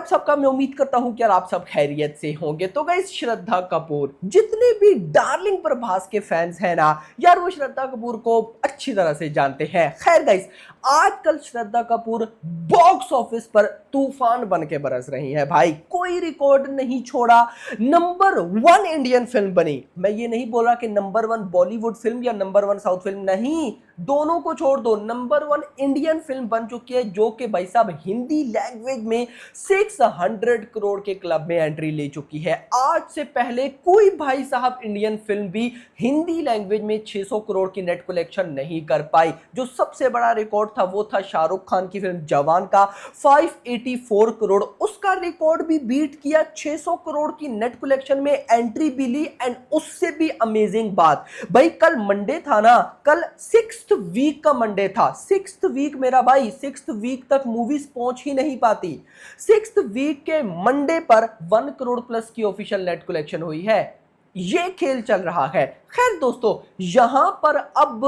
आप सबका मैं उम्मीद करता हूं कि आप सब खैरियत से होंगे। तो गाइस, श्रद्धा कपूर, जितने भी डार्लिंग प्रभास के फैंस हैं ना यार, वो श्रद्धा कपूर को अच्छी तरह से जानते हैं। खैर गाइस, आजकल श्रद्धा कपूर बॉक्स ऑफिस पर तूफान बन के बरस रही है भाई। कोई रिकॉर्ड नहीं छोड़ा, नंबर 1 इंडियन फिल्म बनी। मैं ये नहीं बोला कि नंबर 1 बॉलीवुड फिल्म या नंबर 1 साउथ फिल्म, नहीं, दोनों को छोड़ दो, नंबर 1 इंडियन फिल्म बन चुकी है, जो कि भाई साहब हिंदी लैंग्वेज में 600 करोड़ के क्लब में एंट्री ले चुकी है। आज से पहले कोई भाई साहब इंडियन फिल्म भी हिंदी लैंग्वेज में 600 करोड़ की नेट कलेक्शन नहीं कर पाई। जो सबसे बड़ा रिकॉर्ड था वो था शाहरुख खान की फिल्म जवान का, 584 करोड़। उसका रिकॉर्ड भी बीट किया, 600 करोड़ की नेट कलेक्शन में एंट्री भी ली। एंड उससे भी अमेजिंग बात भाई, कल मंडे था ना, कल 6th वीक का मंडे था। 6th वीक मेरा भाई, 6th वीक तक मूवीज पहुंच ही नहीं पाती। 6th वीक के मंडे पर 1 करोड़ प्लस की ऑफिशियल नेट कलेक्शन हुई है। ये खेल चल रहा है। खैर दोस्तों, यहां पर अब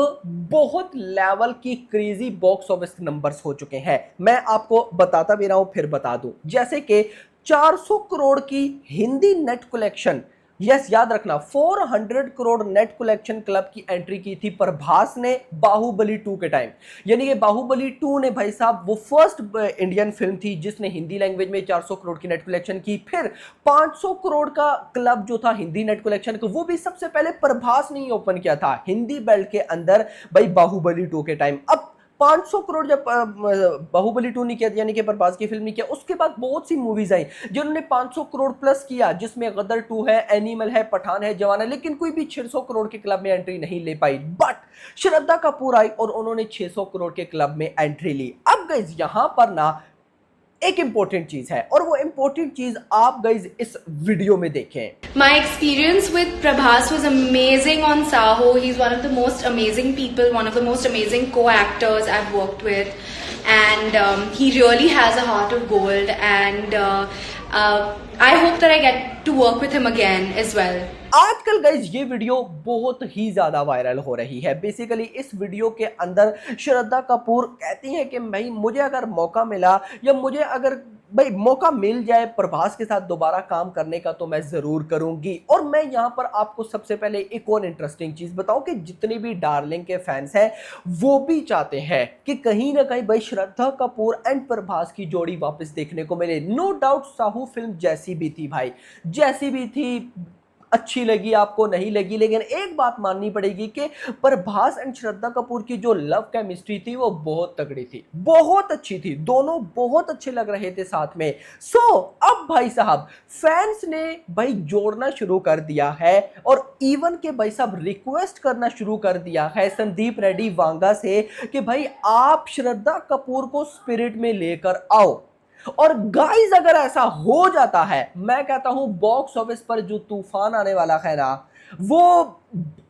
बहुत लेवल की क्रेजी बॉक्स ऑफिस नंबर्स हो चुके हैं। मैं आपको बताता भी रहा हूं, फिर बता दूं। जैसे कि 400 करोड़ की हिंदी नेट कलेक्शन, यस याद रखना, 400 करोड़ नेट कलेक्शन क्लब की एंट्री की थी प्रभास ने बाहुबली 2 के टाइम। यानी कि बाहुबली 2 ने भाई साहब वो फर्स्ट इंडियन फिल्म थी जिसने हिंदी लैंग्वेज में 400 करोड़ की नेट कलेक्शन की। फिर 500 करोड़ का क्लब जो था हिंदी नेट कलेक्शन का, वो भी सबसे पहले प्रभास ने ही ओपन किया था हिंदी बेल्ट के अंदर भाई बाहुबली 2 के टाइम। अब 500 करोड़ जब बाहुबली 2 नहीं किया, यानी कि प्रभास की फिल्म नहीं किया, उसके बाद बहुत सी मूवीज आई जिन्होंने 500 करोड़ प्लस किया, जिसमें गदर 2 है, एनिमल है, पठान है, जवान है, लेकिन कोई भी 600 करोड़ के क्लब में एंट्री नहीं ले पाई। बट श्रद्धा कपूर आई और उन्होंने 600 करोड़ के क्लब में एंट्री ली। अब गाइस, यहां पर ना एक इंपॉर्टेंट चीज है, और वो इंपॉर्टेंट चीज आप गाइस इस वीडियो में देखें। My experience with Prabhas was amazing on Saho. He's one of the most amazing people, one of the most amazing co-actors I've worked with, and he really has a heart of gold. And I hope that I get to work with him again as well. आजकल guys ये video बहुत ही ज्यादा viral हो रही है। Basically इस video के अंदर श्रद्धा कपूर कहती हैं कि भाई मुझे अगर मौका मिला, या मुझे अगर भाई मौका मिल जाए प्रभास के साथ दोबारा काम करने का, तो मैं जरूर करूंगी। और मैं यहां पर आपको सबसे पहले एक और इंटरेस्टिंग चीज बताऊं कि जितने भी डार्लिंग के फैंस हैं वो भी चाहते हैं कि कहीं ना कहीं भाई श्रद्धा कपूर एंड प्रभास की जोड़ी वापस देखने को मिले। नो डाउट साहू फिल्म जैसी भी थी भाई, जैसी भी थी, अच्छी लगी आपको नहीं लगी, लेकिन एक बात माननी पड़ेगी कि प्रभास एंड श्रद्धा कपूर की जो लव केमिस्ट्री थी वो बहुत तगड़ी थी, बहुत अच्छी थी, दोनों बहुत अच्छे लग रहे थे साथ में। अब भाई साहब फैंस ने भाई जोड़ना शुरू कर दिया है, और इवन के भाई साहब रिक्वेस्ट करना शुरू कर दिया है संदीप रेड्डी वांगा से कि भाई आप श्रद्धा कपूर को स्पिरिट में लेकर आओ। और गाइस, अगर ऐसा हो जाता है, मैं कहता हूं बॉक्स ऑफिस पर जो तूफान आने वाला है ना, वो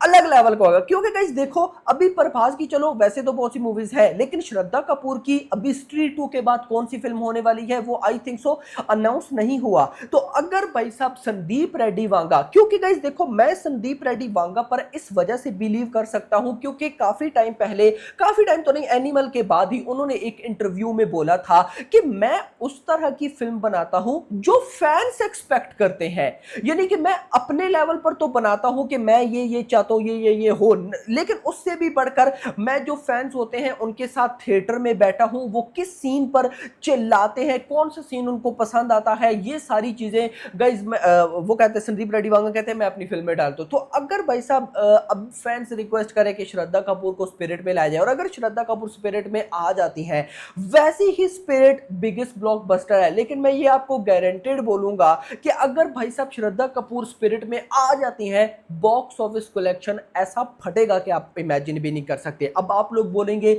अलग लेवल का होगा। क्योंकि गाइस देखो, अभी प्रभास की चलो वैसे तो बहुत सी मूवीज है, लेकिन श्रद्धा कपूर की अभी स्त्री 2 के बाद कौन सी फिल्म होने वाली है वो आई थिंक सो अनाउंस नहीं हुआ। तो अगर भाई साहब संदीप रेड्डी वांगा, क्योंकि गाइस देखो मैं संदीप रेड्डी वांगा पर इस वजह से बिलीव कर सकता हूं क्योंकि काफी टाइम पहले, काफी टाइम तो नहीं, एनिमल के बाद ही उन्होंने एक इंटरव्यू में बोला था कि मैं उस तरह की फिल्म बनाता हूं जो फैंस एक्सपेक्ट करते हैं। यानी कि मैं अपने लेवल पर तो बनाता हूं कि मैं ये चाहता हूं, ये हो, लेकिन उससे भी बढ़कर मैं जो फैंस होते हैं उनके साथ थिएटर में बैठा हूं, वो किस सीन पर चिल्लाते हैं, कौन सा सीन उनको पसंद आता है, ये सारी चीजें गाइस वो कहते हैं, संदीप रेड्डी वांगा कहते हैं मैं अपनी फिल्म में डालता हूं। तो अगर भाई साहब अब फैंस रिक्वेस्ट करें कि श्रद्धा कपूर को स्पिरिट में लाया जाए, और अगर श्रद्धा कपूर स्पिरिट में आ जाती हैं, वैसी ही स्पिरिट बिगेस्ट ब्लॉकबस्टर है, लेकिन मैं ये आपको गारंटेड बोलूंगा कि अगर भाई साहब श्रद्धा कपूर स्पिरिट में आ जाती हैं, बॉक्स ऑफिस कलेक्शन ऐसा फटेगा कि आप इमेजिन भी नहीं कर सकते। अब आप लोग बोलेंगे,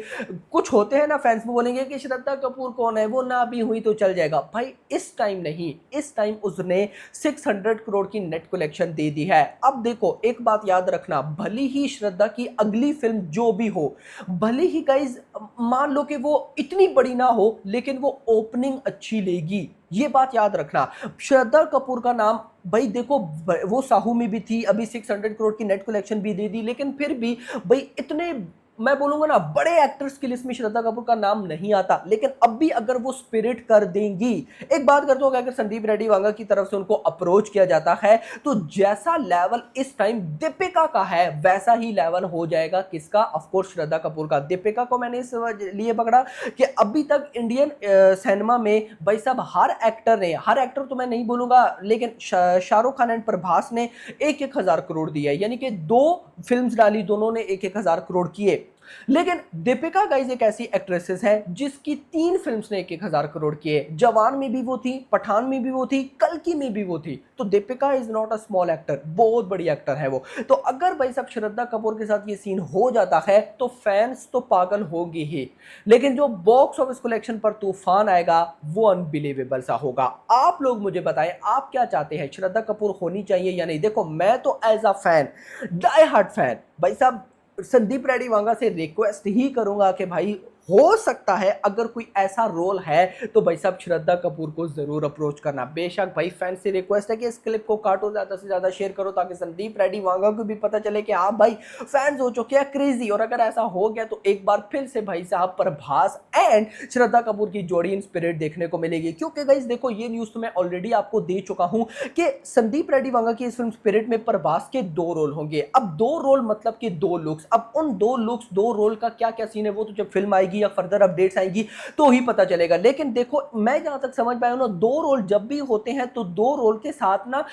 कुछ होते हैं ना फैंस में बोलेंगे कि श्रद्धा कपूर कौन है, वो ना भी हुई तो चल जाएगा। भाई इस टाइम नहीं, इस टाइम उसने 600 करोड़ की नेट कलेक्शन दे दी है। अब देखो एक बात याद रखना, भली ही श्रद्धा की अगली फिल्म जो भी हो, भले ही गाइज मान लो कि वो इतनी बड़ी ना हो, लेकिन वो ओपनिंग अच्छी लेगी, ये बात याद रखना। श्रद्धा कपूर का नाम भाई देखो, वो साहू में भी थी, अभी 600 करोड़ की नेट कलेक्शन भी दे दी, लेकिन फिर भी भाई इतने मैं बोलूंगा ना बड़े एक्टर्स की लिस्ट में श्रद्धा कपूर का नाम नहीं आता, लेकिन अब भी अगर वो स्पिरिट कर देंगी। एक बात करता हूं कि अगर संदीप रेड्डी वांगा की तरफ से उनको अप्रोच किया जाता है तो जैसा लेवल इस टाइम दीपिका का है वैसा ही लेवल हो जाएगा किसका, ऑफ कोर्स श्रद्धा कपूर का। दीपिका को मैंने इस लिए पकड़ा कि अभी तक इंडियन सिनेमा में भाई साहब हर एक्टर तो मैं नहीं बोलूंगा, लेकिन शाहरुख खान एंड प्रभास ने 1,000 करोड़ दिया है, यानी कि 2 फिल्म्स डाली, दोनों ने 1,000 करोड़ किए। लेकिन दीपिका गाइस एक ऐसी एक्ट्रेसेस है जिसकी 3 फिल्म्स ने 1,000 करोड़ किए। जवान में भी वो थी, पठान में भी वो थी, कल्कि में भी वो थी। तो Deepika is not a small actor, बहुत बड़ी एक्टर है वो। तो अगर भाई साहब श्रद्धा कपूर के साथ ये सीन हो जाता है तो फैंस तो पागल होगी ही, लेकिन जो बॉक्स ऑफिस कलेक्शन पर तूफान आएगा वो अनबिलीवेबल सा होगा। आप लोग मुझे बताएं आप क्या चाहते हैं, श्रद्धा कपूर होनी चाहिए या नहीं? देखो मैं तो as a fan, die hard fan, भाई साहब संदीप रेड्डी वांगा से रिक्वेस्ट ही करूंगा कि भाई हो सकता है अगर कोई ऐसा रोल है तो भाई साहब श्रद्धा कपूर को जरूर अप्रोच करना। बेशक भाई फैंस से रिक्वेस्ट है कि इस क्लिप को काटो, ज्यादा से ज्यादा शेयर करो ताकि संदीप रेड्डी वांगा को भी पता चले कि हाँ भाई फैंस हो चुके हैं क्रेजी। और अगर ऐसा हो गया तो एक बार फिर से भाई साहब प्रभास एंड श्रद्धा कपूर की जोड़ी इन स्पिरिट देखने को मिलेगी। क्योंकि गाइस देखो ये न्यूज तो मैं ऑलरेडी आपको दे चुका हूं कि संदीप रेड्डी वांगा की इस फिल्म स्पिरिट में प्रभास के 2 रोल होंगे। अब 2 रोल मतलब कि 2 लुक्स। अब उन 2 लुक्स 2 रोल का क्या क्या सीन है वो तो जब फिल्म आएगी या फर्दर अपडेट्स आएंगी तो ही पता चलेगा। लेकिन देखो मैं जहां तक समझ पाया हूं ना, 2 रोल जब भी होते हैं तो 2 रोल के साथ ना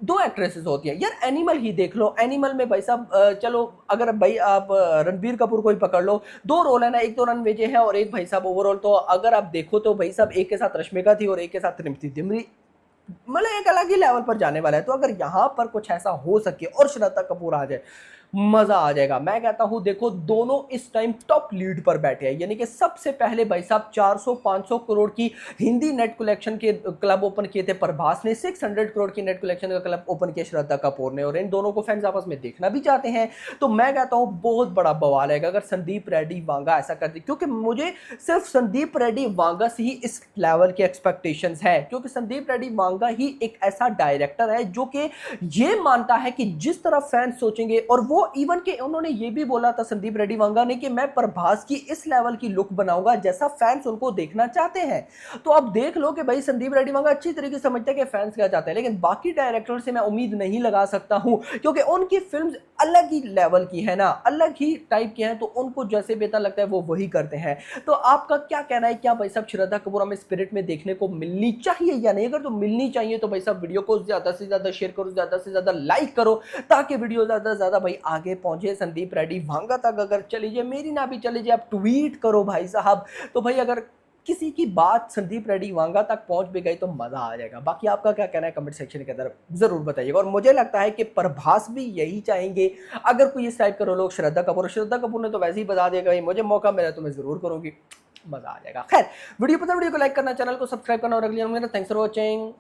2 एक्ट्रेसेस होती हैं। यार एनिमल ही देख लो, एनिमल में भाई साहब चलो अगर भाई आप रणबीर कपूर को ही पकड़ लो, 2 रोल है ना, एक तो रणविजय है और एक भाई साहब ओवरऑल तो अगर आप देखो तो भाई साहब एक के साथ रश्मिका थी और एक के साथ रिम्पी दिमरी, मतलब एक अलग ही लेवल पर जाने वाला है। तो अगर यहां पर कुछ ऐसा हो सके और श्रद्धा कपूर आ जाए मजा आ जाएगा। मैं कहता हूं देखो दोनों इस टाइम टॉप लीड पर बैठे हैं, यानी कि सबसे पहले भाई साहब 400-500 करोड़ की हिंदी नेट कलेक्शन के क्लब ओपन किए थे प्रभास ने, 600 करोड़ की नेट कलेक्शन का क्लब ओपन किया श्रद्धा कपूर ने, और इन दोनों को फैंस आपस में देखना भी चाहते हैं। तो मैं कहता हूं बहुत बड़ा बवाल है अगर संदीप रेड्डी वांगा ऐसा कर दे, क्योंकि मुझे सिर्फ संदीप रेड्डी वांगा से ही इस लेवल की एक्सपेक्टेशंस है। क्योंकि संदीप रेड्डी वांगा ही एक ऐसा डायरेक्टर है जो कि ये मानता है कि जिस तरह फैंस सोचेंगे, और वो इवन के उन्होंने ये भी बोला था संदीप रेड्डी वांगा ने कि मैं प्रभास की इस लेवल की लुक बनाऊंगा जैसा फैंस उनको देखना चाहते हैं। तो अब देख लो कि भाई संदीप रेड्डी वांगा अच्छी तरीके से समझते हैं कि फैंस क्या चाहते हैं, लेकिन बाकी डायरेक्टर से मैं उम्मीद नहीं लगा सकता हूं क्योंकि उनकी फिल्म्स अलग ही लेवल की है ना, अलग ही टाइप की है, तो उनको जैसे बेहतर लगता है वो वही करते हैं। तो आपका क्या कहना है, क्या भाई साहब श्रद्धा कपूर हमें स्पिरिट में देखने को मिलनी चाहिए या नहीं? अगर तो मिलनी चाहिए तो भाई साहब वीडियो को ज्यादा से ज्यादा शेयर करो, ज्यादा से ज्यादा लाइक करो ताकि वीडियो ज्यादा से ज्यादा भाई आगे पहुंचे संदीप रेड्डी वांगा तक। अगर चली जाए, मेरी ना भी चली जाए, आप ट्वीट करो भाई साहब। तो भाई अगर किसी की बात संदीप रेड्डी वांगा तक पहुंच भी गई तो मजा आ जाएगा। बाकी आपका क्या कहना है कमेंट सेक्शन के अंदर जरूर बताइएगा। और मुझे लगता है कि प्रभास भी यही चाहेंगे अगर कोई इस टाइप करो लोग श्रद्धा कपूर ने तो वैसे ही बता दिया भाई मुझे मौका मिला तो मैं जरूर करूंगी, मजा आ जाएगा। खैर वीडियो पसंद, वीडियो को लाइक करना, चैनल को सब्सक्राइब करना और अगली थैंक्स फॉर वॉचिंग।